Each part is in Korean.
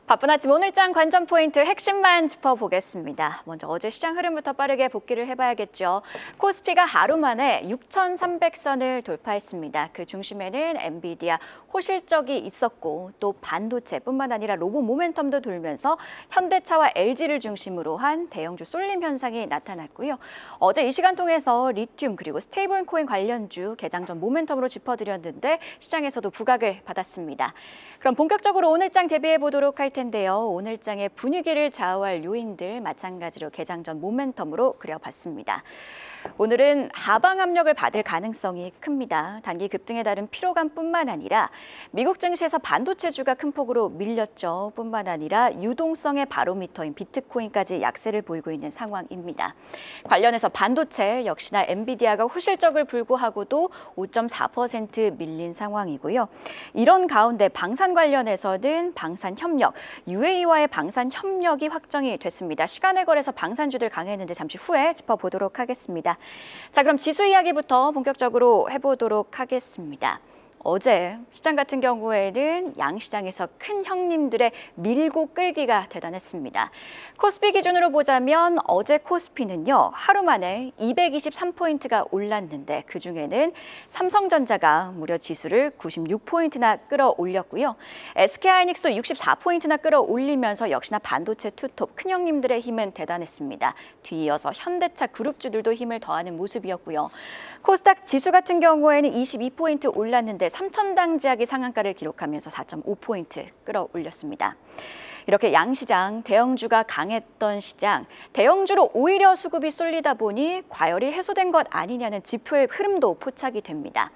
바쁜 아침 오늘장 관전 포인트 핵심만 짚어보겠습니다. 먼저 어제 시장 흐름부터 빠르게 복기를 해봐야겠죠. 코스피가 하루 만에 6,300선을 돌파했습니다. 그 중심에는 엔비디아 호실적이 있었고 또 반도체뿐만 아니라 로봇 모멘텀도 돌면서 현대차와 LG를 중심으로 한 대형주 쏠림 현상이 나타났고요. 어제 이 시간 통해서 리튬 그리고 스테이블 코인 관련주 개장 전 모멘텀으로 짚어드렸는데 시장에서도 부각을 받았습니다. 그럼 본격적으로 오늘장 대비해 보도록 할 텐데요. 오늘장의 분위기를 좌우할 요인들 마찬가지로 개장 전 모멘텀으로 그려봤습니다. 오늘은 하방 압력을 받을 가능성이 큽니다. 단기 급등에 따른 피로감뿐만 아니라 미국 증시에서 반도체주가 큰 폭으로 밀렸죠. 뿐만 아니라 유동성의 바로미터인 비트코인까지 약세를 보이고 있는 상황입니다. 관련해서 반도체 역시나 엔비디아가 호실적을 불구하고도 5.4% 밀린 상황이고요. 이런 가운데 방산 관련해서는 방산협력, UAE와의 방산협력이 확정이 됐습니다. 시간에 걸해서 방산주들 강했는데 잠시 후에 짚어보도록 하겠습니다. 자, 그럼 지수 이야기부터 본격적으로 해보도록 하겠습니다. 어제 시장 같은 경우에는 양시장에서 큰 형님들의 밀고 끌기가 대단했습니다. 코스피 기준으로 보자면 어제 코스피는요, 하루 만에 223포인트가 올랐는데 그중에는 삼성전자가 무려 지수를 96포인트나 끌어올렸고요. SK하이닉스도 64포인트나 끌어올리면서 역시나 반도체 투톱 큰 형님들의 힘은 대단했습니다. 뒤이어서 현대차 그룹주들도 힘을 더하는 모습이었고요. 코스닥 지수 같은 경우에는 22포인트 올랐는데 3,000당지하기 상한가를 기록하면서 4.5포인트 끌어올렸습니다. 이렇게 양시장, 대형주가 강했던 시장, 대형주로 오히려 수급이 쏠리다 보니 과열이 해소된 것 아니냐는 지표의 흐름도 포착이 됩니다.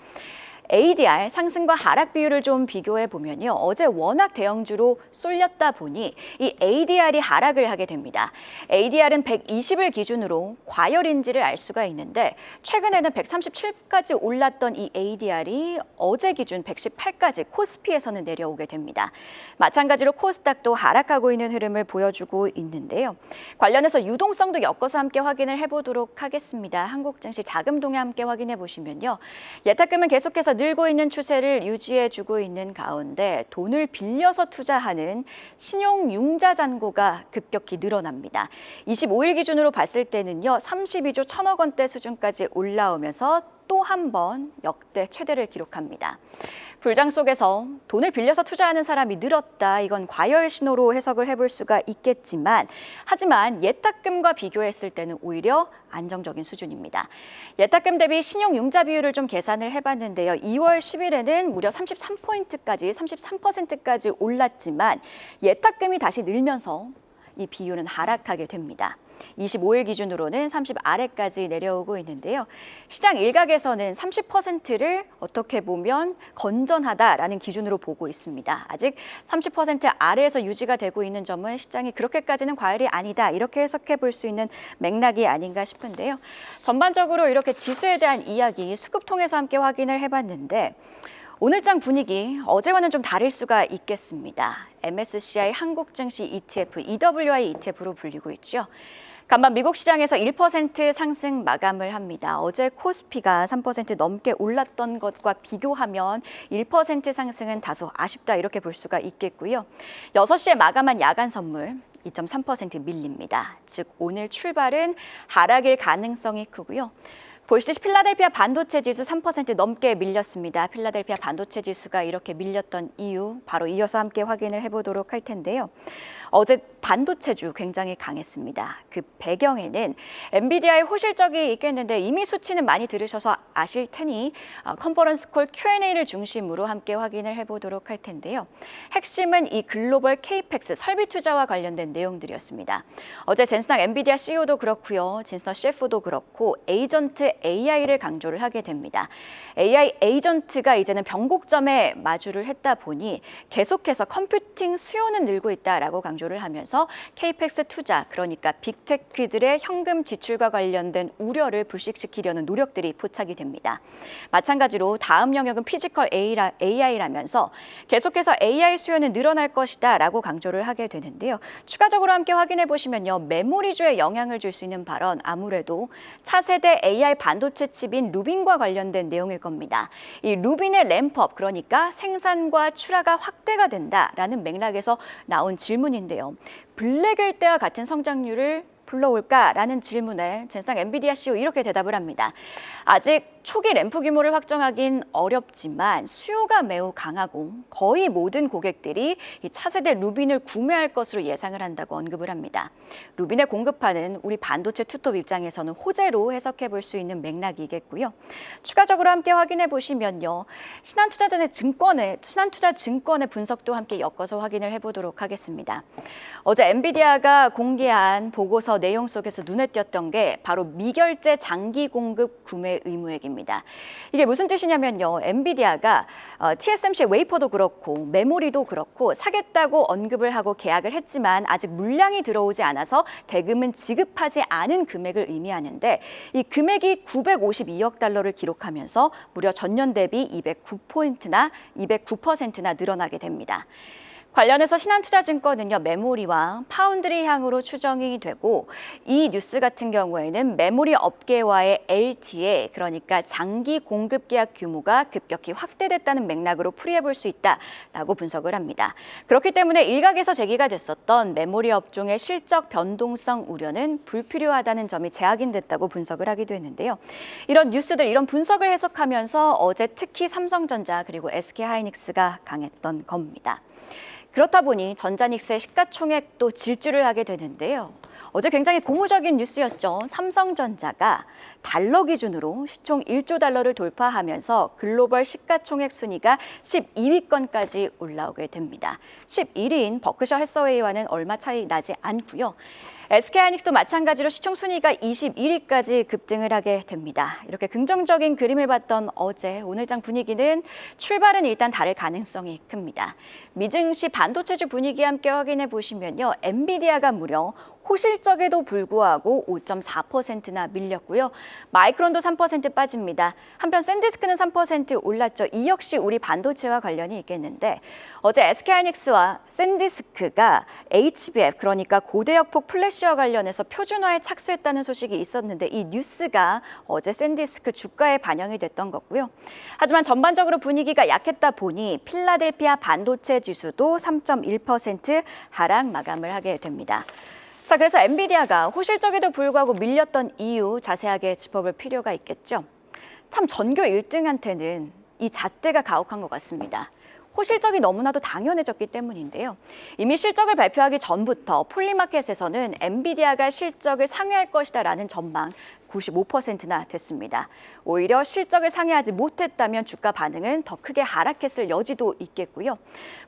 ADR 상승과 하락 비율을 좀 비교해 보면요. 어제 워낙 대형주로 쏠렸다 보니 이 ADR이 하락을 하게 됩니다. ADR은 120을 기준으로 과열인지를 알 수가 있는데 최근에는 137까지 올랐던 이 ADR이 어제 기준 118까지 코스피에서는 내려오게 됩니다. 마찬가지로 코스닥도 하락하고 있는 흐름을 보여주고 있는데요. 관련해서 유동성도 엮어서 함께 확인을 해보도록 하겠습니다. 한국증시 자금동에 함께 확인해 보시면요. 예탁금은 계속해서 늘고 있는 추세를 유지해주고 있는 가운데 돈을 빌려서 투자하는 신용융자 잔고가 급격히 늘어납니다. 25일 기준으로 봤을 때는요. 32조 1천억 원대 수준까지 올라오면서 또 한 번 역대 최대를 기록합니다. 불장 속에서 돈을 빌려서 투자하는 사람이 늘었다. 이건 과열 신호로 해석을 해볼 수가 있겠지만 하지만 예탁금과 비교했을 때는 오히려 안정적인 수준입니다. 예탁금 대비 신용융자 비율을 좀 계산을 해봤는데요. 2월 10일에는 무려 33%까지 올랐지만 예탁금이 다시 늘면서 이 비율은 하락하게 됩니다. 25일 기준으로는 30 아래까지 내려오고 있는데요. 시장 일각에서는 30%를 어떻게 보면 건전하다라는 기준으로 보고 있습니다. 아직 30% 아래에서 유지가 되고 있는 점은 시장이 그렇게까지는 과열이 아니다. 이렇게 해석해 볼 수 있는 맥락이 아닌가 싶은데요. 전반적으로 이렇게 지수에 대한 이야기 수급통해서 함께 확인을 해봤는데 오늘장 분위기 어제와는 좀 다를 수가 있겠습니다. MSCI 한국증시 ETF, EWI ETF로 불리고 있죠. 간밤 미국 시장에서 1% 상승 마감을 합니다. 어제 코스피가 3% 넘게 올랐던 것과 비교하면 1% 상승은 다소 아쉽다 이렇게 볼 수가 있겠고요. 6시에 마감한 야간 선물 2.3% 밀립니다. 즉 오늘 출발은 하락일 가능성이 크고요. 보시듯이 필라델피아 반도체 지수 3% 넘게 밀렸습니다. 필라델피아 반도체 지수가 이렇게 밀렸던 이유 바로 이어서 함께 확인을 해보도록 할 텐데요. 어제 반도체주 굉장히 강했습니다. 그 배경에는 엔비디아의 호실적이 있겠는데 이미 수치는 많이 들으셔서 아실 테니 컨퍼런스 콜 Q&A를 중심으로 함께 확인을 해보도록 할 텐데요. 핵심은 이 글로벌 케이펙스 설비 투자와 관련된 내용들이었습니다. 어제 젠스낙 엔비디아 CEO도 그렇고요. 진스너 CFO도 그렇고 에이전트 AI를 강조를 하게 됩니다. AI 에이전트가 이제는 변곡점에 마주를 했다 보니 계속해서 컴퓨팅 수요는 늘고 있다라고 강조를 하면서 들어오면서 케이펙스 투자, 그러니까 빅테크들의 현금 지출과 관련된 우려를 불식시키려는 노력들이 포착이 됩니다. 마찬가지로 다음 영역은 피지컬 AI라면서 계속해서 AI 수요는 늘어날 것이다 라고 강조를 하게 되는데요. 추가적으로 함께 확인해 보시면요. 메모리주에 영향을 줄 수 있는 발언, 아무래도 차세대 AI 반도체 칩인 루빈과 관련된 내용일 겁니다. 이 루빈의 램프업, 그러니까 생산과 출하가 확대가 된다라는 맥락에서 나온 질문인데요. 블랙일 때와 같은 성장률을 불러올까라는 질문에 젠스당 엔비디아 CEO 이렇게 대답을 합니다. 아직 초기 램프 규모를 확정하긴 어렵지만 수요가 매우 강하고 거의 모든 고객들이 이 차세대 루빈을 구매할 것으로 예상을 한다고 언급을 합니다. 루빈의 공급하는 우리 반도체 투톱 입장에서는 호재로 해석해 볼 수 있는 맥락이겠고요. 추가적으로 함께 확인해 보시면요. 신한투자증권의 분석도 함께 엮어서 확인을 해보도록 하겠습니다. 어제 엔비디아가 공개한 보고서 내용 속에서 눈에 띄었던 게 바로 미결제 장기 공급 구매 의무액입니다. 이게 무슨 뜻이냐면요. 엔비디아가 TSMC 웨이퍼도 그렇고 메모리도 그렇고 사겠다고 언급을 하고 계약을 했지만 아직 물량이 들어오지 않아서 대금은 지급하지 않은 금액을 의미하는데 이 금액이 952억 달러를 기록하면서 무려 전년 대비 209%나 늘어나게 됩니다. 관련해서 신한투자증권은요, 메모리와 파운드리 향으로 추정이 되고 이 뉴스 같은 경우에는 메모리 업계와의 LTA, 그러니까 장기 공급 계약 규모가 급격히 확대됐다는 맥락으로 풀이해 볼 수 있다라고 분석을 합니다. 그렇기 때문에 일각에서 제기가 됐었던 메모리 업종의 실적 변동성 우려는 불필요하다는 점이 재확인됐다고 분석을 하기도 했는데요. 이런 뉴스들, 이런 분석을 해석하면서 어제 특히 삼성전자 그리고 SK하이닉스가 강했던 겁니다. 그렇다 보니 전자닉스의 시가총액도 질주를 하게 되는데요. 어제 굉장히 고무적인 뉴스였죠. 삼성전자가 달러 기준으로 시총 1조 달러를 돌파하면서 글로벌 시가총액 순위가 12위권까지 올라오게 됩니다. 11위인 버크셔 해서웨이와는 얼마 차이 나지 않고요. SK하이닉스도 마찬가지로 시총 순위가 21위까지 급등을 하게 됩니다. 이렇게 긍정적인 그림을 봤던 어제 오늘장 분위기는 출발은 일단 다를 가능성이 큽니다. 미증시 반도체주 분위기 함께 확인해 보시면요. 엔비디아가 무려 호실적에도 불구하고 5.4%나 밀렸고요. 마이크론도 3% 빠집니다. 한편 샌디스크는 3% 올랐죠. 이 역시 우리 반도체와 관련이 있겠는데 어제 SK하이닉스와 샌디스크가 HBF, 그러니까 고대역폭 플래시와 관련해서 표준화에 착수했다는 소식이 있었는데 이 뉴스가 어제 샌디스크 주가에 반영이 됐던 거고요. 하지만 전반적으로 분위기가 약했다 보니 필라델피아 반도체 지수도 3.1% 하락 마감을 하게 됩니다. 자, 그래서 엔비디아가 호실적에도 불구하고 밀렸던 이유 자세하게 짚어볼 필요가 있겠죠. 참 전교 1등한테는 이 잣대가 가혹한 것 같습니다. 호실적이 너무나도 당연해졌기 때문인데요. 이미 실적을 발표하기 전부터 폴리마켓에서는 엔비디아가 실적을 상회할 것이다라는 전망 95%나 됐습니다. 오히려 실적을 상회하지 못했다면 주가 반응은 더 크게 하락했을 여지도 있겠고요.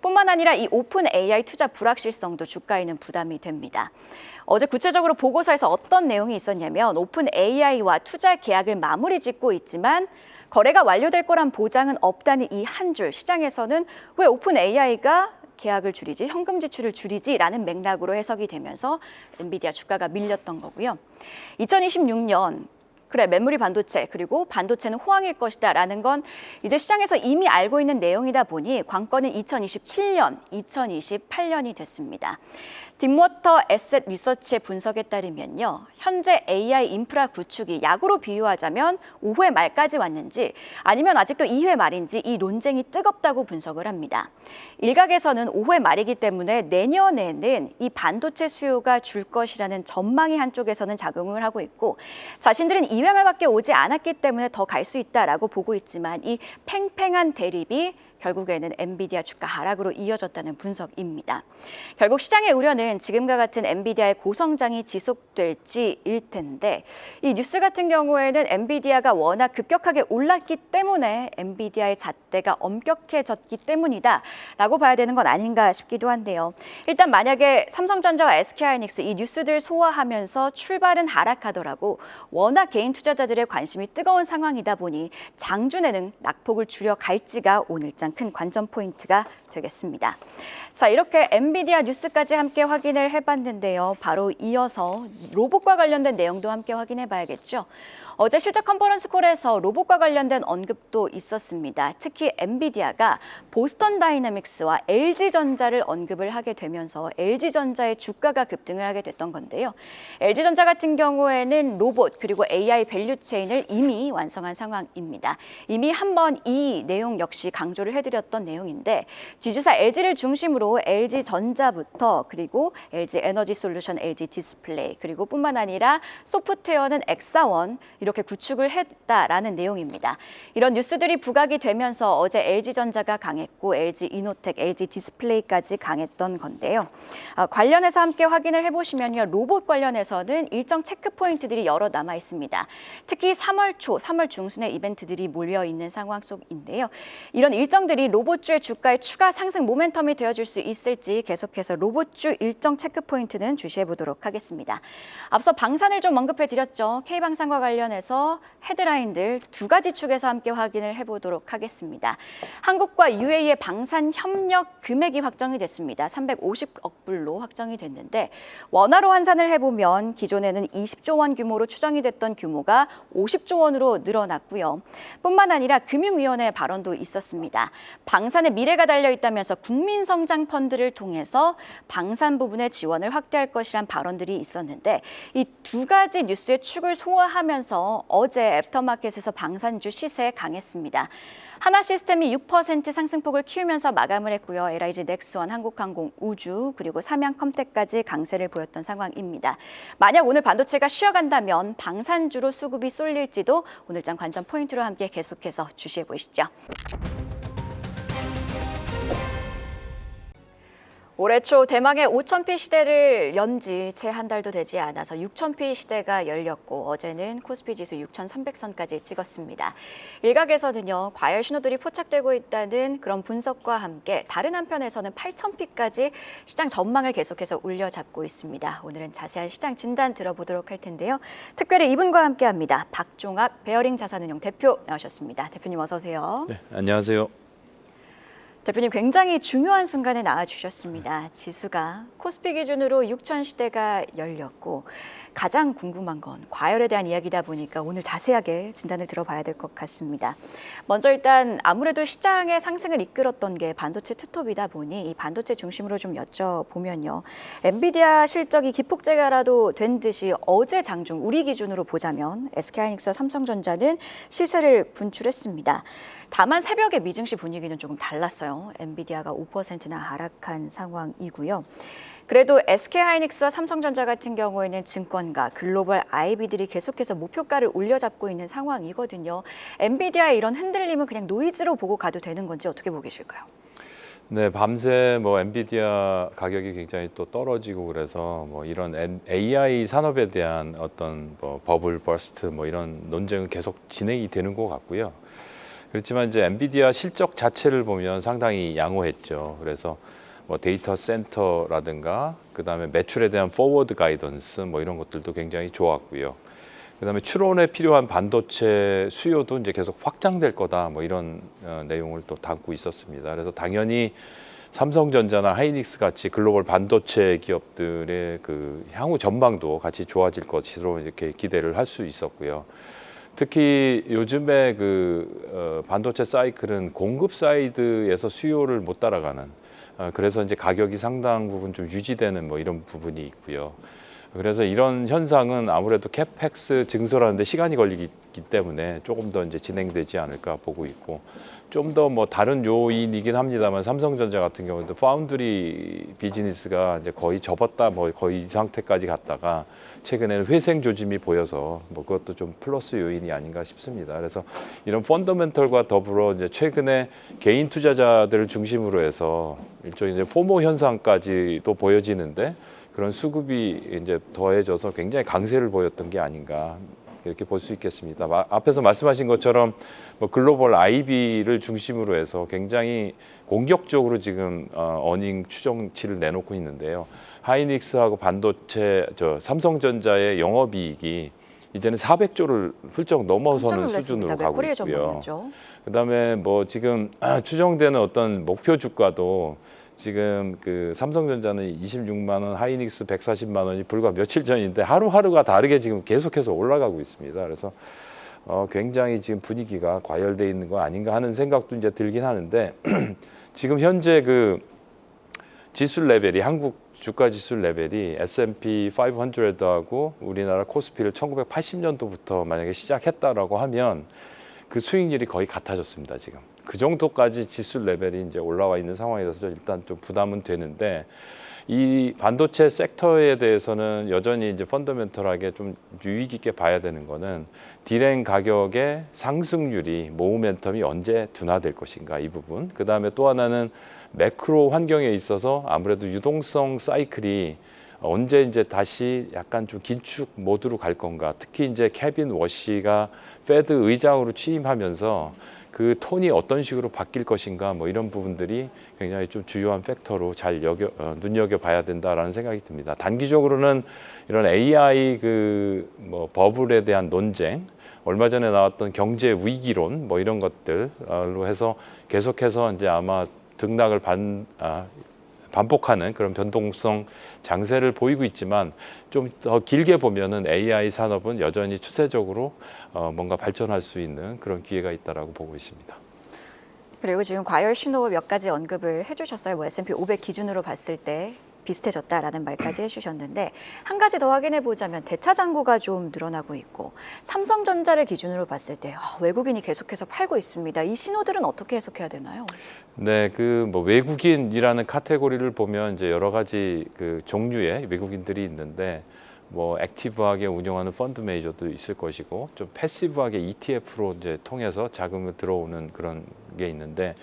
뿐만 아니라 이 오픈 AI 투자 불확실성도 주가에는 부담이 됩니다. 어제 구체적으로 보고서에서 어떤 내용이 있었냐면 오픈 AI와 투자 계약을 마무리 짓고 있지만 거래가 완료될 거란 보장은 없다는 이 한 줄, 시장에서는 왜 오픈 AI가 계약을 줄이지, 현금 지출을 줄이지라는 맥락으로 해석이 되면서 엔비디아 주가가 밀렸던 거고요. 2026년 그래 메모리 반도체 그리고 반도체는 호황일 것이다라는 건 이제 시장에서 이미 알고 있는 내용이다 보니 관건은 2027년, 2028년이 됐습니다. 딥워터 에셋 리서치의 분석에 따르면요. 현재 AI 인프라 구축이 약으로 비유하자면 5회 말까지 왔는지 아니면 아직도 2회 말인지 이 논쟁이 뜨겁다고 분석을 합니다. 일각에서는 5회 말이기 때문에 내년에는 이 반도체 수요가 줄 것이라는 전망이 한쪽에서는 작용을 하고 있고 자신들은 2회 말밖에 오지 않았기 때문에 더 갈 수 있다라고 보고 있지만 이 팽팽한 대립이 결국에는 엔비디아 주가 하락으로 이어졌다는 분석입니다. 결국 시장의 우려는 지금과 같은 엔비디아의 고성장이 지속될지일 텐데 이 뉴스 같은 경우에는 엔비디아가 워낙 급격하게 올랐기 때문에 엔비디아의 잣대가 엄격해졌기 때문이다라고 봐야 되는 건 아닌가 싶기도 한데요. 일단 만약에 삼성전자와 SK하이닉스 이 뉴스들 소화하면서 출발은 하락하더라고 워낙 개인 투자자들의 관심이 뜨거운 상황이다 보니 장중에는 낙폭을 줄여갈지가 오늘장 가장 큰 관전 포인트가 되겠습니다. 자, 이렇게 엔비디아 뉴스까지 함께 확인을 해봤는데요. 바로 이어서 로봇과 관련된 내용도 함께 확인해 봐야겠죠. 어제 실적 컨퍼런스 콜에서 로봇과 관련된 언급도 있었습니다. 특히 엔비디아가 보스턴 다이내믹스와 LG전자를 언급을 하게 되면서 LG전자의 주가가 급등을 하게 됐던 건데요. LG전자 같은 경우에는 로봇 그리고 AI 밸류 체인을 이미 완성한 상황입니다. 이미 한번 이 내용 역시 강조를 해드렸던 내용인데 지주사 LG를 중심으로 LG전자부터 그리고 LG에너지솔루션, LG디스플레이 그리고 뿐만 아니라 소프트웨어는 엑사원 이렇게 구축을 했다라는 내용입니다. 이런 뉴스들이 부각이 되면서 어제 LG전자가 강했고 LG이노텍, LG디스플레이까지 강했던 건데요. 관련해서 함께 확인을 해보시면요. 로봇 관련해서는 일정 체크 포인트들이 여러 남아 있습니다. 특히 3월 초, 3월 중순에 이벤트들이 몰려 있는 상황 속인데요. 이런 일정들이 로봇주의 주가의 추가 상승 모멘텀이 되어줄 수 있을지 계속해서 로봇주 일정 체크 포인트는 주시해 보도록 하겠습니다. 앞서 방산을 좀 언급해 드렸죠. K방산과 관련해서 헤드라인들 두 가지 축에서 함께 확인을 해보도록 하겠습니다. 한국과 UAE의 방산 협력 금액이 확정이 됐습니다. 350억 불로 확정이 됐는데 원화로 환산을 해보면 기존에는 20조 원 규모로 추정이 됐던 규모가 50조 원으로 늘어났고요. 뿐만 아니라 금융위원회 발언도 있었습니다. 방산의 미래가 달려있다면서 국민성장펀드를 통해서 방산 부분의 지원을 확대할 것이란 발언들이 있었는데 이 두 가지 뉴스의 축을 소화하면서 어제 애프터마켓에서 방산주 시세 강했습니다. 하나시스템이 6% 상승폭을 키우면서 마감을 했고요. LIG 넥스원, 한국항공, 우주, 그리고 삼양컴텍까지 강세를 보였던 상황입니다. 만약 오늘 반도체가 쉬어간다면 방산주로 수급이 쏠릴지도 오늘장 관전 포인트로 함께 계속해서 주시해 보시죠. 올해 초 대망의 5,000피 시대를 연 지 채 한 달도 되지 않아서 6,000피 시대가 열렸고 어제는 코스피 지수 6,300선까지 찍었습니다. 일각에서는요, 과열 신호들이 포착되고 있다는 그런 분석과 함께 다른 한편에서는 8,000피까지 시장 전망을 계속해서 올려잡고 있습니다. 오늘은 자세한 시장 진단 들어보도록 할 텐데요. 특별히 이분과 함께합니다. 박종학 베어링 자산운용 대표 나오셨습니다. 대표님 어서 오세요. 네, 안녕하세요. 대표님 굉장히 중요한 순간에 나와주셨습니다. 지수가 코스피 기준으로 6,000시대가 열렸고 가장 궁금한 건 과열에 대한 이야기다 보니까 오늘 자세하게 진단을 들어봐야 될 것 같습니다. 먼저 일단 아무래도 시장의 상승을 이끌었던 게 반도체 투톱이다 보니 이 반도체 중심으로 좀 여쭤보면요. 엔비디아 실적이 기폭제가라도 된 듯이 어제 장중 우리 기준으로 보자면 SK하이닉스와 삼성전자는 시세를 분출했습니다. 다만 새벽의 미증시 분위기는 조금 달랐어요. 엔비디아가 5%나 하락한 상황이고요. 그래도 SK하이닉스와 삼성전자 같은 경우에는 증권가, 글로벌 IB들이 계속해서 목표가를 올려잡고 있는 상황이거든요. 엔비디아의 이런 흔들림은 그냥 노이즈로 보고 가도 되는 건지 어떻게 보고 계실까요? 네, 밤새 엔비디아 가격이 굉장히 또 떨어지고 그래서 이런 AI 산업에 대한 어떤 버블 버스트 이런 논쟁은 계속 진행이 되는 것 같고요. 그렇지만 이제 엔비디아 실적 자체를 보면 상당히 양호했죠. 그래서 데이터 센터라든가 그다음에 매출에 대한 포워드 가이던스 이런 것들도 굉장히 좋았고요. 그다음에 추론에 필요한 반도체 수요도 이제 계속 확장될 거다 이런 내용을 또 담고 있었습니다. 그래서 당연히 삼성전자나 하이닉스 같이 글로벌 반도체 기업들의 그 향후 전망도 같이 좋아질 것으로 이렇게 기대를 할 수 있었고요. 특히 요즘에 반도체 사이클은 공급 사이드에서 수요를 못 따라가는 그래서 이제 가격이 상당 부분 좀 유지되는 이런 부분이 있고요. 그래서 이런 현상은 아무래도 캐펙스 증설하는 데 시간이 걸리기 때문에 조금 더 이제 진행되지 않을까 보고 있고 좀 더 다른 요인이긴 합니다만 삼성전자 같은 경우도 파운드리 비즈니스가 이제 거의 접었다 거의 이 상태까지 갔다가 최근에는 회생 조짐이 보여서 그것도 좀 플러스 요인이 아닌가 싶습니다. 그래서 이런 펀더멘털과 더불어 이제 최근에 개인 투자자들을 중심으로 해서 일종의 이제 포모 현상까지도 보여지는데 그런 수급이 이제 더해져서 굉장히 강세를 보였던 게 아닌가 이렇게 볼 수 있겠습니다. 앞에서 말씀하신 것처럼 글로벌 IB를 중심으로 해서 굉장히 공격적으로 지금 어닝 추정치를 내놓고 있는데요. 하이닉스하고 삼성전자의 영업이익이 이제는 400조를 훌쩍 넘어서는 수준으로 가고 맥쿼리의 있고요. 전망이었죠. 그다음에 뭐 지금 추정되는 어떤 목표 주가도 지금 그 삼성전자는 26만 원, 하이닉스 140만 원이 불과 며칠 전인데 하루하루가 다르게 지금 계속해서 올라가고 있습니다. 그래서 굉장히 지금 분위기가 과열돼 있는 거 아닌가 하는 생각도 이제 들긴 하는데 지금 현재 그 지수 레벨이 한국 주가 지수 레벨이 S&P 500하고 우리나라 코스피를 1980년도부터 만약에 시작했다라고 하면 그 수익률이 거의 같아졌습니다. 지금 그 정도까지 지수 레벨이 이제 올라와 있는 상황이라서 일단 좀 부담은 되는데 이 반도체 섹터에 대해서는 여전히 이제 펀더멘털하게 좀 유의 깊게 봐야 되는 거는 디램 가격의 상승률이 모멘텀이 언제 둔화될 것인가 이 부분. 그 다음에 또 하나는 매크로 환경에 있어서 아무래도 유동성 사이클이 언제 이제 다시 약간 좀 긴축 모드로 갈 건가. 특히 이제 케빈 워시가 페드 의장으로 취임하면서 그 톤이 어떤 식으로 바뀔 것인가 뭐 이런 부분들이 굉장히 좀 주요한 팩터로 잘 눈여겨봐야 된다라는 생각이 듭니다. 단기적으로는 이런 AI 그 뭐 버블에 대한 논쟁, 얼마 전에 나왔던 경제 위기론 뭐 이런 것들로 해서 계속해서 이제 아마 등락을 반복하는 그런 변동성 장세를 보이고 있지만 좀 더 길게 보면은 AI 산업은 여전히 추세적으로 뭔가 발전할 수 있는 그런 기회가 있다라고 보고 있습니다. 그리고 지금 과열 신호 몇 가지 언급을 해주셨어요. 뭐 S&P 500 기준으로 봤을 때 비슷해졌다라는 말까지 해주셨는데 한 가지 더 확인해 보자면 대차 잔고가 좀 늘어나고 있고 삼성전자를 기준으로 봤을 때 외국인이 계속해서 팔고 있습니다. 이 신호들은 어떻게 해석해야 되나요? 네, 그 뭐 외국인이라는 카테고리를 보면 이제 여러 가지 그 종류의 외국인들이 있는데 뭐 액티브하게 운영하는 펀드 매니저도 있을 것이고 좀 패시브하게 ETF로 이제 통해서 자금을 들어오는 그런 게 있는데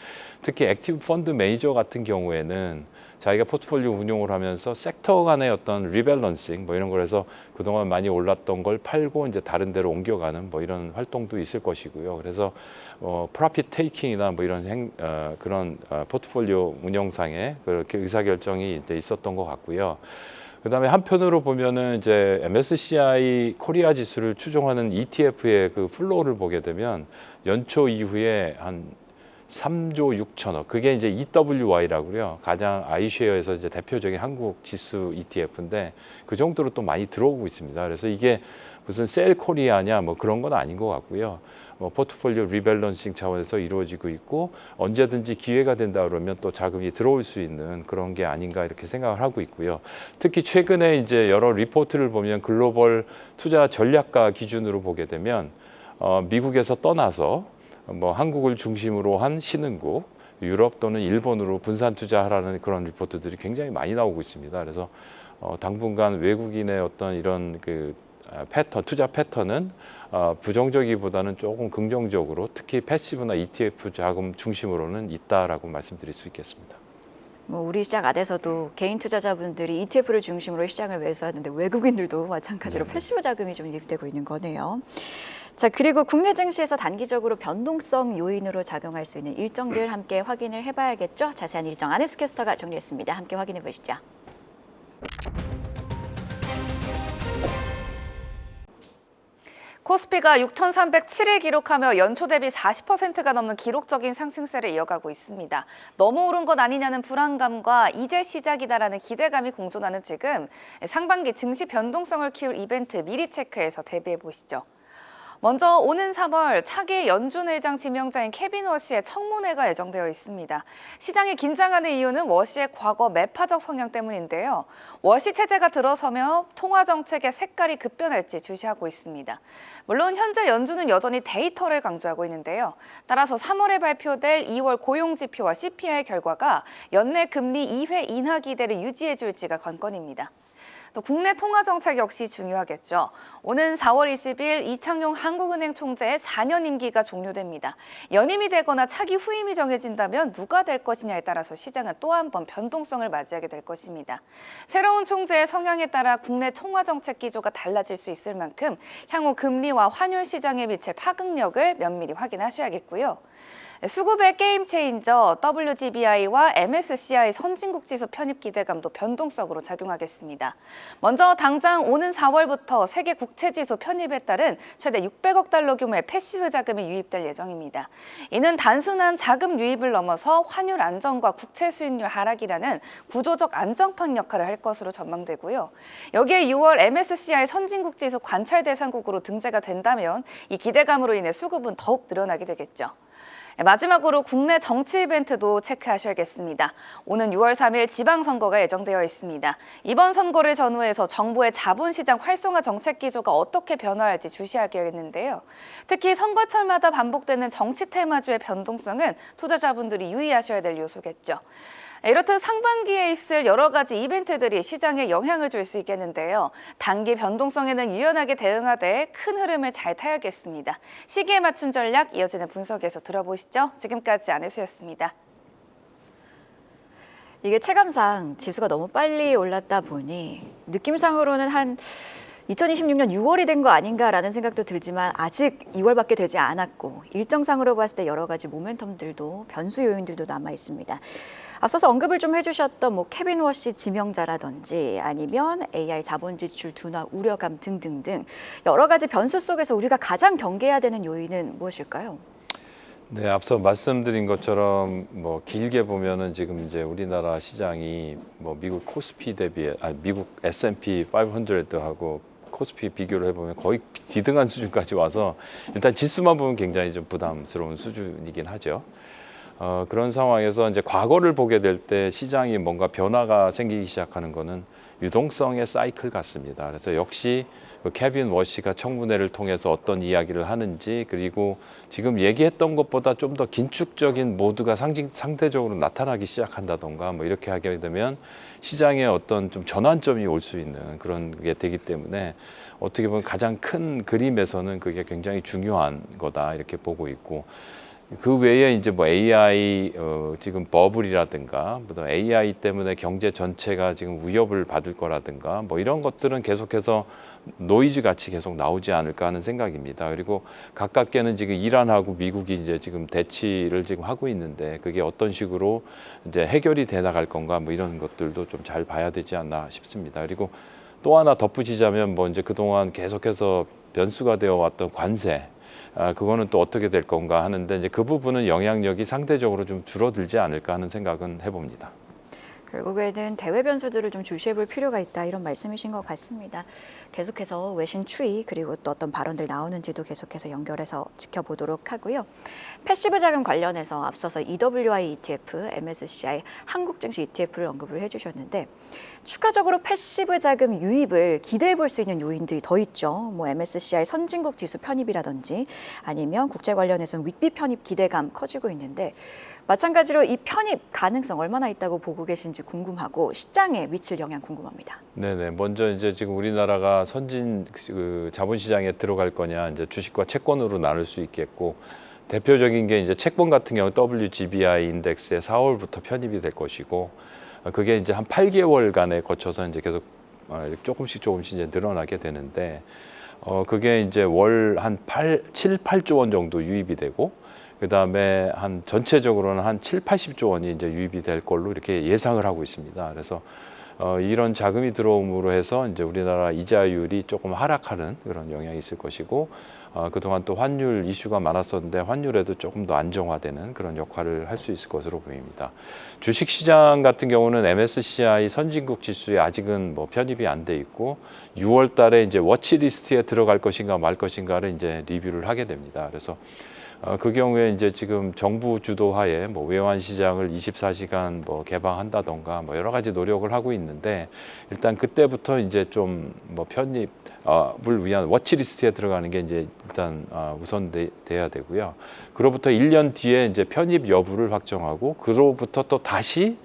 특히 액티브 펀드 매니저 같은 경우에는 자기가 포트폴리오 운용을 하면서 섹터 간의 어떤 리밸런싱 뭐 이런 걸 해서 그동안 많이 올랐던 걸 팔고 이제 다른 데로 옮겨가는 뭐 이런 활동도 있을 것이고요. 그래서 프로핏 테이킹이나 뭐 이런 그런 포트폴리오 운영상의 그렇게 의사결정이 이제 있었던 것 같고요. 그다음에 한편으로 보면은 이제 MSCI 코리아 지수를 추종하는 ETF의 그 플로우를 보게 되면 연초 이후에 한 3조 6천억. 그게 이제 EWY라고요. 가장 아이쉐어에서 이제 대표적인 한국 지수 ETF인데 그 정도로 또 많이 들어오고 있습니다. 그래서 이게 무슨 셀 코리아냐 뭐 그런 건 아닌 것 같고요. 뭐 포트폴리오 리밸런싱 차원에서 이루어지고 있고 언제든지 기회가 된다 그러면 또 자금이 들어올 수 있는 그런 게 아닌가 이렇게 생각을 하고 있고요. 특히 최근에 이제 여러 리포트를 보면 글로벌 투자 전략가 기준으로 보게 되면 미국에서 떠나서 뭐 한국을 중심으로 한 신흥국, 유럽 또는 일본으로 분산 투자하라는 그런 리포트들이 굉장히 많이 나오고 있습니다. 그래서 당분간 외국인의 어떤 이런 그 패턴, 투자 패턴은 부정적이보다는 조금 긍정적으로 특히 패시브나 ETF 자금 중심으로는 있다라고 말씀드릴 수 있겠습니다. 뭐 우리 시장 안에서도 개인 투자자분들이 ETF를 중심으로 시장을 매수하는데 외국인들도 마찬가지로 패시브 자금이 좀 유입되고 있는 거네요. 자, 그리고 국내 증시에서 단기적으로 변동성 요인으로 작용할 수 있는 일정들 함께 확인을 해봐야겠죠. 자세한 일정 안혜수 캐스터가 정리했습니다. 함께 확인해 보시죠. 코스피가 6,307을 기록하며 연초 대비 40%가 넘는 기록적인 상승세를 이어가고 있습니다. 너무 오른 것 아니냐는 불안감과 이제 시작이다라는 기대감이 공존하는 지금 상반기 증시 변동성을 키울 이벤트 미리 체크해서 대비해 보시죠. 먼저 오는 3월 차기 연준 의장 지명자인 케빈 워시의 청문회가 예정되어 있습니다. 시장이 긴장하는 이유는 워시의 과거 매파적 성향 때문인데요. 워시 체제가 들어서며 통화 정책의 색깔이 급변할지 주시하고 있습니다. 물론 현재 연준은 여전히 데이터를 강조하고 있는데요. 따라서 3월에 발표될 2월 고용지표와 CPI 결과가 연내 금리 2회 인하 기대를 유지해 줄지가 관건입니다. 또 국내 통화 정책 역시 중요하겠죠. 오는 4월 20일 이창용 한국은행 총재의 4년 임기가 종료됩니다. 연임이 되거나 차기 후임이 정해진다면 누가 될 것이냐에 따라서 시장은 또 한 번 변동성을 맞이하게 될 것입니다. 새로운 총재의 성향에 따라 국내 통화 정책 기조가 달라질 수 있을 만큼 향후 금리와 환율 시장에 미칠 파급력을 면밀히 확인하셔야겠고요. 수급의 게임 체인저 WGBI와 MSCI 선진국 지수 편입 기대감도 변동성으로 작용하겠습니다. 먼저 당장 오는 4월부터 세계 국채 지수 편입에 따른 최대 600억 달러 규모의 패시브 자금이 유입될 예정입니다. 이는 단순한 자금 유입을 넘어서 환율 안정과 국채 수익률 하락이라는 구조적 안정판 역할을 할 것으로 전망되고요. 여기에 6월 MSCI 선진국 지수 관찰 대상국으로 등재가 된다면 이 기대감으로 인해 수급은 더욱 늘어나게 되겠죠. 마지막으로 국내 정치 이벤트도 체크하셔야겠습니다. 오는 6월 3일 지방선거가 예정되어 있습니다. 이번 선거를 전후해서 정부의 자본시장 활성화 정책 기조가 어떻게 변화할지 주시하겠는데요. 특히 선거철마다 반복되는 정치 테마주의 변동성은 투자자분들이 유의하셔야 될 요소겠죠. 이렇듯 상반기에 있을 여러 가지 이벤트들이 시장에 영향을 줄 수 있겠는데요. 단기 변동성에는 유연하게 대응하되 큰 흐름을 잘 타야겠습니다. 시기에 맞춘 전략 이어지는 분석에서 들어보시죠. 지금까지 안혜수였습니다. 이게 체감상 지수가 너무 빨리 올랐다 보니 느낌상으로는 한 2026년 6월이 된 거 아닌가라는 생각도 들지만 아직 2월밖에 되지 않았고 일정상으로 봤을 때 여러 가지 모멘텀들도 변수 요인들도 남아 있습니다. 앞서서 언급을 좀 해주셨던 케빈 워시 지명자라든지 아니면 AI 자본 지출 둔화 우려감 등등등 여러 가지 변수 속에서 우리가 가장 경계해야 되는 요인은 무엇일까요? 네, 앞서 말씀드린 것처럼 길게 보면은 지금 이제 우리나라 시장이 미국 코스피 대비 미국 S&P 500하고 코스피 비교를 해보면 거의 비등한 수준까지 와서 일단 지수만 보면 굉장히 좀 부담스러운 수준이긴 하죠. 그런 상황에서 이제 과거를 보게 될 때 시장이 뭔가 변화가 생기기 시작하는 거는 유동성의 사이클 같습니다. 그래서 역시 케빈 워시가 청문회를 통해서 어떤 이야기를 하는지 그리고 지금 얘기했던 것보다 좀 더 긴축적인 모드가 상대적으로 나타나기 시작한다던가 이렇게 하게 되면 시장에 어떤 좀 전환점이 올 수 있는 그런 게 되기 때문에 어떻게 보면 가장 큰 그림에서는 그게 굉장히 중요한 거다 이렇게 보고 있고 그 외에 이제 AI 지금 버블이라든가 AI 때문에 경제 전체가 지금 위협을 받을 거라든가 이런 것들은 계속해서 노이즈 같이 계속 나오지 않을까 하는 생각입니다. 그리고 가깝게는 지금 이란하고 미국이 이제 지금 대치를 지금 하고 있는데 그게 어떤 식으로 이제 해결이 돼 나갈 건가 이런 것들도 좀 잘 봐야 되지 않나 싶습니다. 그리고 또 하나 덧붙이자면 이제 그동안 계속해서 변수가 되어 왔던 관세 그거는 또 어떻게 될 건가 하는데 이제 그 부분은 영향력이 상대적으로 좀 줄어들지 않을까 하는 생각은 해봅니다. 결국에는 대외 변수들을 좀 주시해 볼 필요가 있다 이런 말씀이신 것 같습니다. 계속해서 외신 추이 그리고 또 어떤 발언들 나오는지도 계속해서 연결해서 지켜보도록 하고요. 패시브 자금 관련해서 앞서서 EWI ETF, MSCI 한국 증시 ETF를 언급을 해주셨는데 추가적으로 패시브 자금 유입을 기대해 볼 수 있는 요인들이 더 있죠. MSCI 선진국 지수 편입이라든지 아니면 국제 관련해서는 윗비 편입 기대감 커지고 있는데 마찬가지로 이 편입 가능성 얼마나 있다고 보고 계신지 궁금하고 시장에 미칠 영향 궁금합니다. 네네. 먼저 이제 지금 우리나라가 선진 자본시장에 들어갈 거냐 이제 주식과 채권으로 나눌 수 있겠고 대표적인 게 이제 채권 같은 경우 WGBI 인덱스에 4월부터 편입이 될 것이고 그게 이제 한 8개월간에 거쳐서 이제 계속 조금씩 이제 늘어나게 되는데 그게 이제 월 한 7, 8조 원 정도 유입이 되고 그다음에 한 전체적으로는 한 7, 80조 원이 이제 유입이 될 걸로 이렇게 예상을 하고 있습니다. 그래서 이런 자금이 들어옴으로 해서 이제 우리나라 이자율이 조금 하락하는 그런 영향이 있을 것이고 그동안 또 환율 이슈가 많았었는데 환율에도 조금 더 안정화되는 그런 역할을 할 수 있을 것으로 보입니다. 주식시장 같은 경우는 MSCI 선진국 지수에 아직은 편입이 안 돼 있고 6월 달에 이제 워치리스트에 들어갈 것인가 말 것인가를 이제 리뷰를 하게 됩니다. 그래서 그 경우에 이제 지금 정부 주도하에 외환 시장을 24시간 개방한다던가 여러 가지 노력을 하고 있는데 일단 그때부터 이제 좀 편입을 위한 워치리스트에 들어가는 게 이제 일단 우선돼야 되고요. 그로부터 1년 뒤에 이제 편입 여부를 확정하고 그로부터 또 다시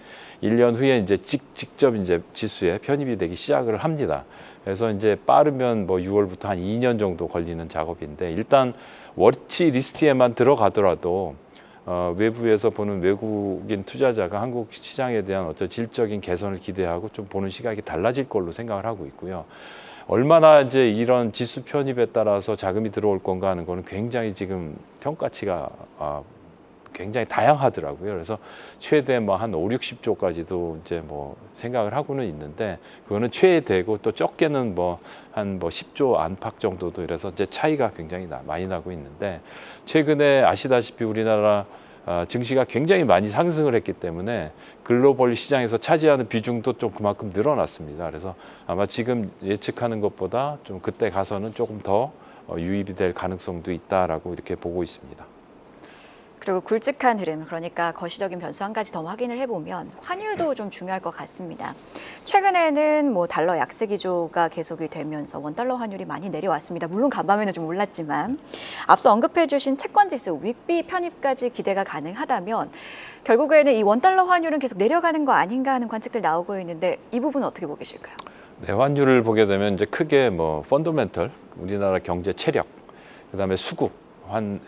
1년 후에 이제 직접 이제 지수에 편입이 되기 시작을 합니다. 그래서 이제 빠르면 6월부터 한 2년 정도 걸리는 작업인데 일단 워치 리스트에만 들어가더라도 외부에서 보는 외국인 투자자가 한국 시장에 대한 어떤 질적인 개선을 기대하고 좀 보는 시각이 달라질 걸로 생각을 하고 있고요. 얼마나 이제 이런 지수 편입에 따라서 자금이 들어올 건가 하는 거는 굉장히 지금 평가치가 굉장히 다양하더라고요. 그래서 최대 뭐 한 5, 60조까지도 이제 뭐 생각을 하고는 있는데 그거는 최대고 또 적게는 뭐 한 뭐 10조 안팎 정도도 이래서 이제 차이가 굉장히 많이 나고 있는데 최근에 아시다시피 우리나라 증시가 굉장히 많이 상승을 했기 때문에 글로벌 시장에서 차지하는 비중도 좀 그만큼 늘어났습니다. 그래서 아마 지금 예측하는 것보다 좀 그때 가서는 조금 더 유입이 될 가능성도 있다라고 이렇게 보고 있습니다. 그리고 굵직한 흐름, 그러니까 거시적인 변수 한 가지 더 확인을 해보면 환율도 좀 중요할 것 같습니다. 최근에는 뭐 달러 약세 기조가 계속이 되면서 원달러 환율이 많이 내려왔습니다. 물론 간밤에는 좀 올랐지만 앞서 언급해 주신 채권 지수 윅비 편입까지 기대가 가능하다면 결국에는 이 원달러 환율은 계속 내려가는 거 아닌가 하는 관측들 나오고 있는데 이 부분은 어떻게 보고 계실까요? 네, 환율을 보게 되면 이제 크게 뭐 펀더멘털, 우리나라 경제 체력, 그다음에 수급,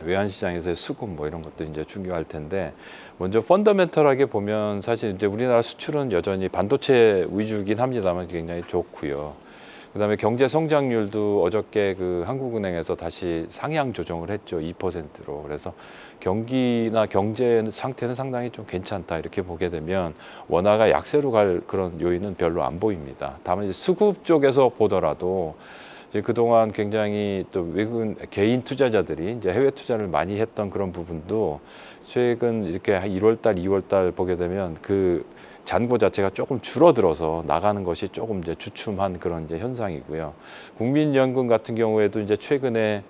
외환 시장에서의 수급 뭐 이런 것도 이제 중요할 텐데 먼저 펀더멘털하게 보면 사실 이제 우리나라 수출은 여전히 반도체 위주이긴 합니다만 굉장히 좋고요. 그다음에 경제 성장률도 어저께 그 한국은행에서 다시 상향 조정을 했죠. 2%로. 그래서 경기나 경제 상태는 상당히 좀 괜찮다 이렇게 보게 되면 원화가 약세로 갈 그런 요인은 별로 안 보입니다. 다만 이제 수급 쪽에서 보더라도 이제 그동안 굉장히 또 외국인 개인 투자자들이 이제 해외 투자를 많이 했던 그런 부분도 최근 이렇게 1월 달, 2월 달 보게 되면 그 잔고 자체가 조금 줄어들어서 나가는 것이 조금 이제 주춤한 그런 이제 현상이고요. 국민연금 같은 경우에도 이제 최근에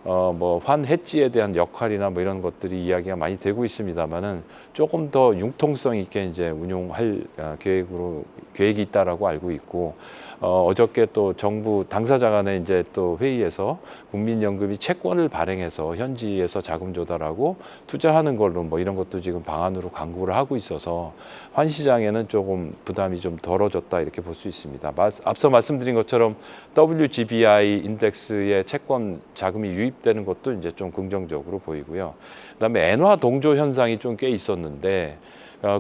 뭐 환해지에 대한 역할이나 뭐 이런 것들이 이야기가 많이 되고 있습니다만은 조금 더 융통성 있게 이제 운용할 계획이 있다라고 알고 있고 어저께 또 정부 당사자 간에 이제 또 회의에서 국민연금이 채권을 발행해서 현지에서 자금 조달하고 투자하는 걸로 뭐 이런 것도 지금 방안으로 강구를 하고 있어서 환 시장에는 조금 부담이 좀 덜어졌다 이렇게 볼 수 있습니다. 앞서 말씀드린 것처럼 WGBI 인덱스에 채권 자금이 유입되는 것도 이제 좀 긍정적으로 보이고요. 그다음에 엔화 동조 현상이 좀 꽤 있었는데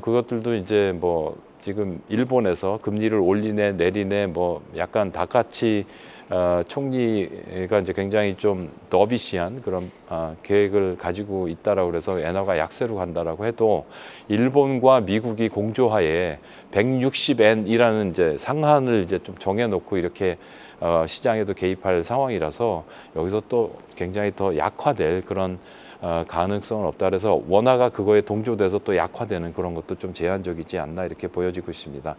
그것들도 이제 뭐 지금 일본에서 금리를 올리네 내리네 뭐 약간 다카치 총리가 이제 굉장히 좀 너비시한 그런 계획을 가지고 있다라고 그래서 엔화가 약세로 간다라고 해도 일본과 미국이 공조하에 160엔이라는 이제 상한을 이제 좀 정해놓고 이렇게 시장에도 개입할 상황이라서 여기서 또 굉장히 더 약화될 그런 가능성은 없다. 그래서 원화가 그거에 동조돼서 또 약화되는 그런 것도 좀 제한적이지 않나 이렇게 보여지고 있습니다.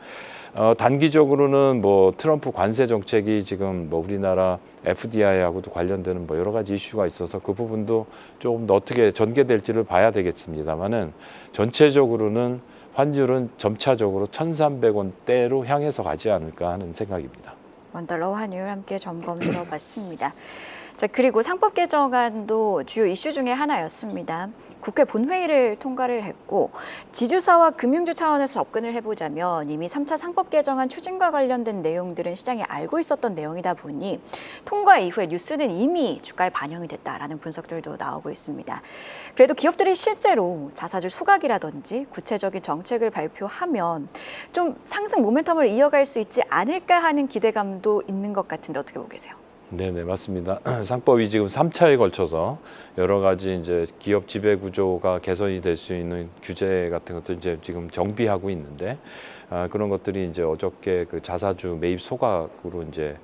단기적으로는 뭐 트럼프 관세 정책이 지금 뭐 우리나라 FDI하고도 관련되는 뭐 여러 가지 이슈가 있어서 그 부분도 조금 더 어떻게 전개될지를 봐야 되겠습니다만은 전체적으로는 환율은 점차적으로 1,300원대로 향해서 가지 않을까 하는 생각입니다. 원달러 환율 함께 점검 들어봤습니다. 자, 그리고 상법 개정안도 주요 이슈 중에 하나였습니다. 국회 본회의를 통과를 했고 지주사와 금융주 차원에서 접근을 해보자면 이미 3차 상법 개정안 추진과 관련된 내용들은 시장이 알고 있었던 내용이다 보니 통과 이후에 뉴스는 이미 주가에 반영이 됐다라는 분석들도 나오고 있습니다. 그래도 기업들이 실제로 자사주 소각이라든지 구체적인 정책을 발표하면 좀 상승 모멘텀을 이어갈 수 있지 않을까 하는 기대감도 있는 것 같은데 어떻게 보고 계세요? 네네 맞습니다. 상법이 지금 3차에 걸쳐서 여러 가지 이제 기업 지배 구조가 개선이 될 수 있는 규제 같은 것도 이제 지금 정비하고 있는데 그런 것들이 이제 어저께 그 자사주 매입 소각으로 이제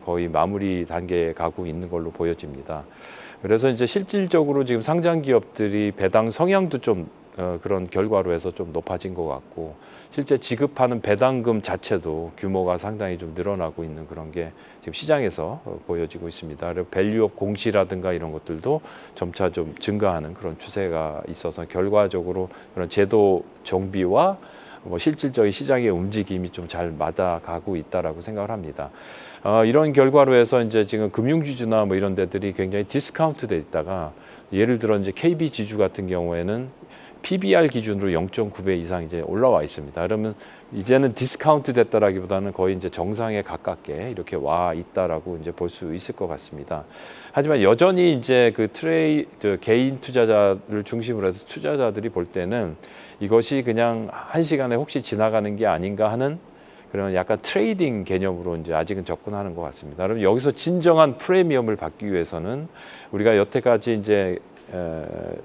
거의 마무리 단계에 가고 있는 걸로 보여집니다. 그래서 이제 실질적으로 지금 상장 기업들이 배당 성향도 좀 그런 결과로 해서 좀 높아진 것 같고 실제 지급하는 배당금 자체도 규모가 상당히 좀 늘어나고 있는 그런 게 지금 시장에서 보여지고 있습니다. 그리고 밸류업 공시라든가 이런 것들도 점차 좀 증가하는 그런 추세가 있어서 결과적으로 그런 제도 정비와 뭐 실질적인 시장의 움직임이 좀 잘 맞아가고 있다라고 생각을 합니다. 이런 결과로 해서 이제 지금 금융지주나 뭐 이런 데들이 굉장히 디스카운트돼 있다가 예를 들어 이제 KB 지주 같은 경우에는 PBR 기준으로 0.9배 이상 이제 올라와 있습니다. 그러면 이제는 디스카운트 됐다라기보다는 거의 이제 정상에 가깝게 이렇게 와 있다라고 이제 볼 수 있을 것 같습니다. 하지만 여전히 이제 그 개인 투자자를 중심으로 해서 투자자들이 볼 때는 이것이 그냥 한 시간에 혹시 지나가는 게 아닌가 하는 그런 약간 트레이딩 개념으로 이제 아직은 접근하는 것 같습니다. 그럼 여기서 진정한 프리미엄을 받기 위해서는 우리가 여태까지 이제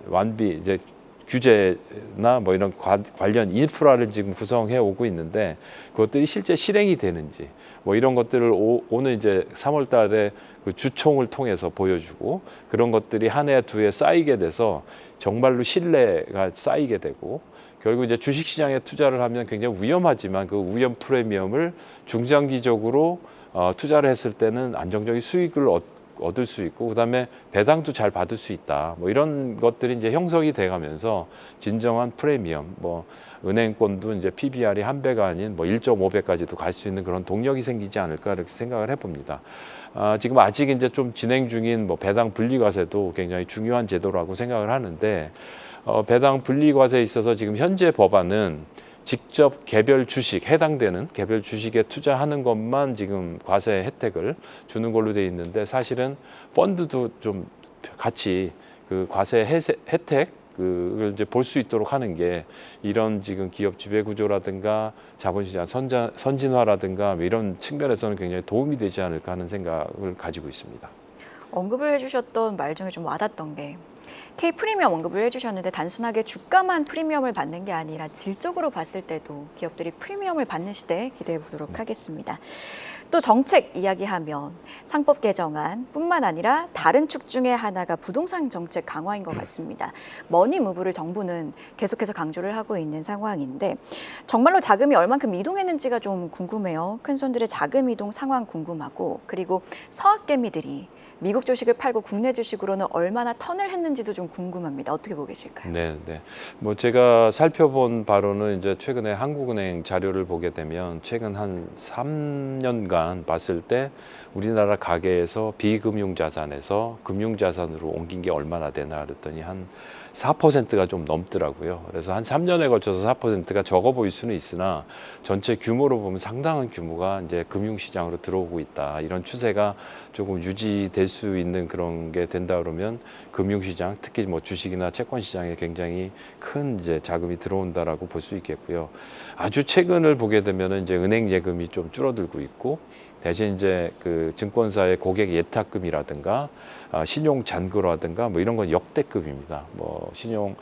완비 이제 규제나 뭐 이런 관련 인프라를 지금 구성해 오고 있는데 그것들이 실제 실행이 되는지 뭐 이런 것들을 오늘 이제 3월 달에 그 주총을 통해서 보여주고 그런 것들이 한 해 두 해 쌓이게 돼서 정말로 신뢰가 쌓이게 되고 결국 이제 주식시장에 투자를 하면 굉장히 위험하지만 그 위험 프리미엄을 중장기적으로 투자를 했을 때는 안정적인 수익을 얻을 수 있고 그다음에 배당도 잘 받을 수 있다. 뭐 이런 것들이 이제 형성이 돼가면서 진정한 프리미엄, 뭐 은행권도 이제 PBR이 1배가 아닌 뭐 1.5배까지도 갈 수 있는 그런 동력이 생기지 않을까 이렇게 생각을 해봅니다. 지금 아직 이제 좀 진행 중인 뭐 배당 분리과세도 굉장히 중요한 제도라고 생각을 하는데 배당 분리과세에 있어서 지금 현재 법안은 직접 개별 주식 해당되는 개별 주식에 투자하는 것만 지금 과세 혜택을 주는 걸로 돼 있는데 사실은 펀드도 좀 같이 그 과세 혜택 그걸 이제 볼 수 있도록 하는 게 이런 지금 기업 지배 구조라든가 자본시장 선진화라든가 뭐 이런 측면에서는 굉장히 도움이 되지 않을까 하는 생각을 가지고 있습니다. 언급을 해주셨던 말 중에 좀 와닿던 게 K 프리미엄 언급을 해주셨는데 단순하게 주가만 프리미엄을 받는 게 아니라 질적으로 봤을 때도 기업들이 프리미엄을 받는 시대 기대해 보도록 하겠습니다. 또 정책 이야기하면 상법 개정안뿐만 아니라 다른 축 중에 하나가 부동산 정책 강화인 것 같습니다. 머니 무브를 정부는 계속해서 강조를 하고 있는 상황인데 정말로 자금이 얼만큼 이동했는지가 좀 궁금해요. 큰 손들의 자금 이동 상황 궁금하고 그리고 서학개미들이 미국 주식을 팔고 국내 주식으로는 얼마나 턴을 했는지도 좀 궁금합니다. 어떻게 보고 계실까요? 네, 네. 뭐 제가 살펴본 바로는 이제 최근에 한국은행 자료를 보게 되면 최근 한 3년간 봤을 때 우리나라 가계에서 비금융 자산에서 금융 자산으로 옮긴 게 얼마나 되나 그랬더니 한 4%가 좀 넘더라고요. 그래서 한 3년에 걸쳐서 4%가 적어 보일 수는 있으나 전체 규모로 보면 상당한 규모가 이제 금융시장으로 들어오고 있다. 이런 추세가 조금 유지될 수 있는 그런 게 된다 그러면 금융시장, 특히 뭐 주식이나 채권시장에 굉장히 큰 이제 자금이 들어온다라고 볼 수 있겠고요. 아주 최근을 보게 되면은 이제 은행 예금이 좀 줄어들고 있고 대신 이제 그 증권사의 고객 예탁금이라든가 신용 잔고라든가 뭐 이런 건 역대급입니다. 뭐 신용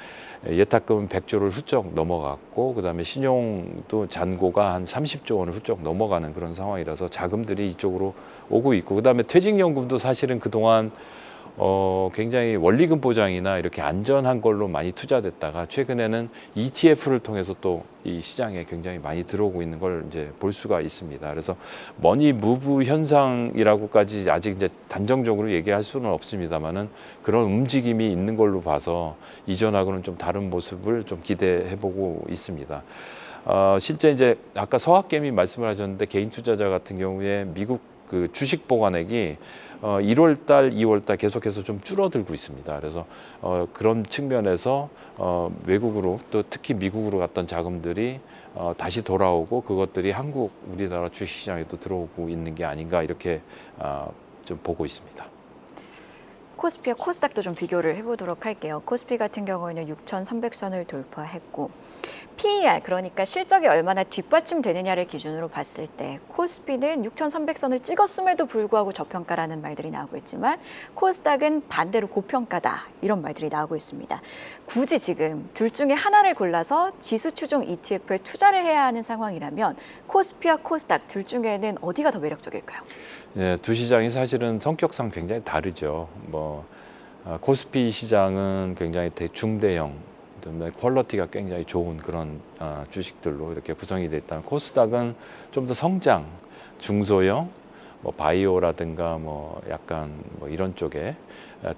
예탁금은 100조를 훌쩍 넘어갔고 그다음에 신용도 잔고가 한 30조 원을 훌쩍 넘어가는 그런 상황이라서 자금들이 이쪽으로 오고 있고 그다음에 퇴직연금도 사실은 그동안 굉장히 원리금 보장이나 이렇게 안전한 걸로 많이 투자됐다가 최근에는 ETF를 통해서 또 이 시장에 굉장히 많이 들어오고 있는 걸 이제 볼 수가 있습니다. 그래서 머니 무브 현상이라고까지 아직 이제 단정적으로 얘기할 수는 없습니다만은 그런 움직임이 있는 걸로 봐서 이전하고는 좀 다른 모습을 좀 기대해 보고 있습니다. 실제 이제 아까 서학개미 말씀을 하셨는데 개인 투자자 같은 경우에 미국 그 주식 보관액이 1월 달, 2월 달 계속해서 좀 줄어들고 있습니다. 그래서 그런 측면에서 외국으로 또 특히 미국으로 갔던 자금들이 다시 돌아오고 그것들이 우리나라 주식시장에도 들어오고 있는 게 아닌가 이렇게 좀 보고 있습니다. 코스피와 코스닥도 좀 비교를 해보도록 할게요. 코스피 같은 경우에는 6,300선을 돌파했고 PER, 그러니까 실적이 얼마나 뒷받침되느냐를 기준으로 봤을 때 코스피는 6,300선을 찍었음에도 불구하고 저평가라는 말들이 나오고 있지만 코스닥은 반대로 고평가다 이런 말들이 나오고 있습니다. 굳이 지금 둘 중에 하나를 골라서 지수 추종 ETF에 투자를 해야 하는 상황이라면 코스피와 코스닥 둘 중에는 어디가 더 매력적일까요? 네, 두 시장이 사실은 성격상 굉장히 다르죠. 뭐 코스피 시장은 굉장히 중대형, 그다음에 퀄리티가 굉장히 좋은 그런 주식들로 이렇게 구성이 돼 있다면 코스닥은 좀 더 성장, 중소형, 뭐 바이오라든가 뭐 약간 뭐 이런 쪽에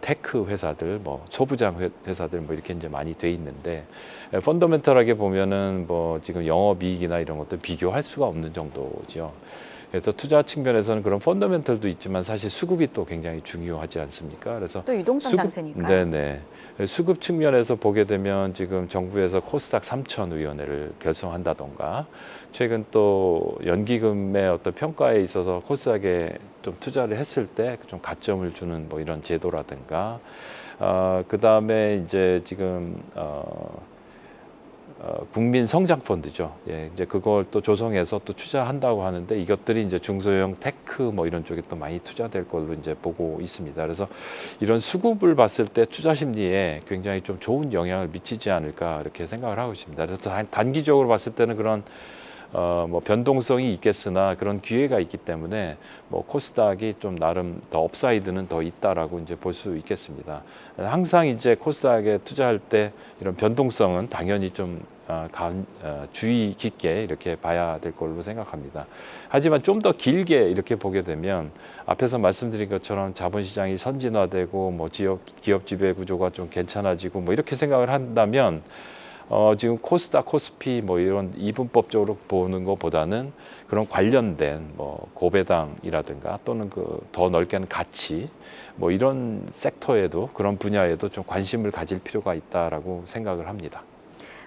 테크 회사들, 뭐 소부장 회사들 뭐 이렇게 이제 많이 돼 있는데 펀더멘털하게 보면은 뭐 지금 영업이익이나 이런 것들 비교할 수가 없는 정도죠. 그래서 투자 측면에서는 그런 펀더멘털도 있지만 사실 수급이 또 굉장히 중요하지 않습니까? 그래서 또 유동성 장세니까. 네네. 수급 측면에서 보게 되면 지금 정부에서 코스닥 3,000위원회를 결성한다던가 최근 또 연기금의 어떤 평가에 있어서 코스닥에 좀 투자를 했을 때 좀 가점을 주는 뭐 이런 제도라든가 그 다음에 이제 지금 국민 성장 펀드죠. 예, 이제 그걸 또 조성해서 또 투자한다고 하는데 이것들이 이제 중소형 테크 뭐 이런 쪽에 또 많이 투자될 걸로 이제 보고 있습니다. 그래서 이런 수급을 봤을 때 투자 심리에 굉장히 좀 좋은 영향을 미치지 않을까 이렇게 생각을 하고 있습니다. 그래서 단기적으로 봤을 때는 그런 뭐 변동성이 있겠으나 그런 기회가 있기 때문에 뭐 코스닥이 좀 나름 더 업사이드는 더 있다라고 이제 볼 수 있겠습니다. 항상 이제 코스닥에 투자할 때 이런 변동성은 당연히 좀 주의 깊게 이렇게 봐야 될 걸로 생각합니다. 하지만 좀 더 길게 이렇게 보게 되면 앞에서 말씀드린 것처럼 자본시장이 선진화되고 뭐 기업 지배 구조가 좀 괜찮아지고 뭐 이렇게 생각을 한다면 지금 코스닥, 코스피 뭐 이런 이분법적으로 보는 것보다는 그런 관련된 뭐 고배당이라든가 또는 그 더 넓게는 가치 뭐 이런 섹터에도 그런 분야에도 좀 관심을 가질 필요가 있다라고 생각을 합니다.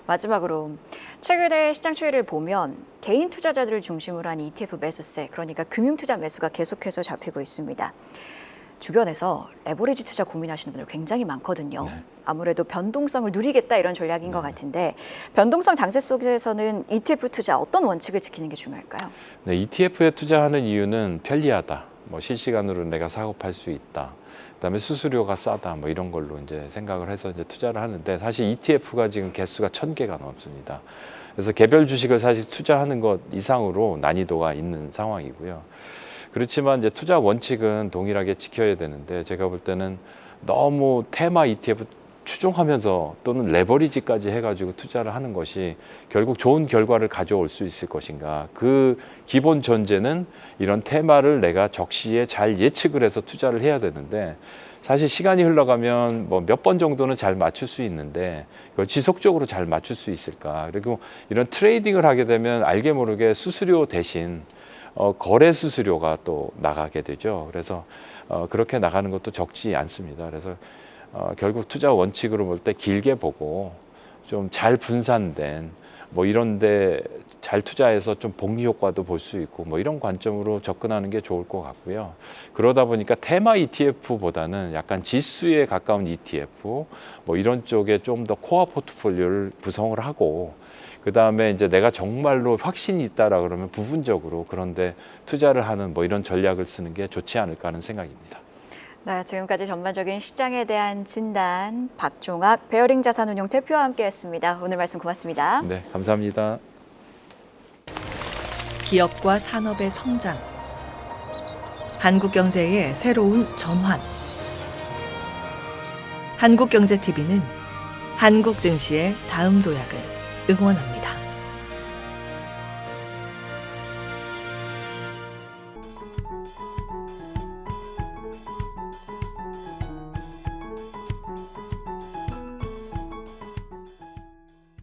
마지막으로 최근에 시장 추이를 보면 개인 투자자들을 중심으로 한 ETF 매수세, 그러니까 금융투자 매수가 계속해서 잡히고 있습니다. 주변에서 레버리지 투자 고민하시는 분들 굉장히 많거든요. 네. 아무래도 변동성을 누리겠다 이런 전략인 것 같은데 변동성 장세 속에서는 ETF 투자 어떤 원칙을 지키는 게 중요할까요? 네, ETF에 투자하는 이유는 편리하다. 뭐 실시간으로 내가 사고 팔 수 있다. 그다음에 수수료가 싸다. 뭐 이런 걸로 이제 생각을 해서 이제 투자를 하는데 사실 ETF가 지금 개수가 1,000개가 넘습니다. 그래서 개별 주식을 사실 투자하는 것 이상으로 난이도가 있는 상황이고요. 그렇지만 이제 투자 원칙은 동일하게 지켜야 되는데 제가 볼 때는 너무 테마 ETF 추종하면서 또는 레버리지까지 해가지고 투자를 하는 것이 결국 좋은 결과를 가져올 수 있을 것인가. 그 기본 전제는 이런 테마를 내가 적시에 잘 예측을 해서 투자를 해야 되는데 사실 시간이 흘러가면 뭐 몇 번 정도는 잘 맞출 수 있는데 이걸 지속적으로 잘 맞출 수 있을까. 그리고 이런 트레이딩을 하게 되면 알게 모르게 수수료 대신 거래 수수료가 또 나가게 되죠. 그래서 그렇게 나가는 것도 적지 않습니다. 그래서 결국 투자 원칙으로 볼 때 길게 보고 좀 잘 분산된 뭐 이런데 잘 투자해서 좀 복리 효과도 볼 수 있고 뭐 이런 관점으로 접근하는 게 좋을 것 같고요. 그러다 보니까 테마 ETF보다는 약간 지수에 가까운 ETF 뭐 이런 쪽에 좀 더 코어 포트폴리오를 구성을 하고 그 다음에 이제 내가 정말로 확신이 있다라 그러면 부분적으로 그런데 투자를 하는 뭐 이런 전략을 쓰는 게 좋지 않을까 하는 생각입니다. 네, 지금까지 전반적인 시장에 대한 진단 박종학 베어링 자산운용 대표와 함께했습니다. 오늘 말씀 고맙습니다. 네, 감사합니다. 기업과 산업의 성장, 한국 경제의 새로운 전환. 한국경제TV는 한국 증시의 다음 도약을 응원합니다.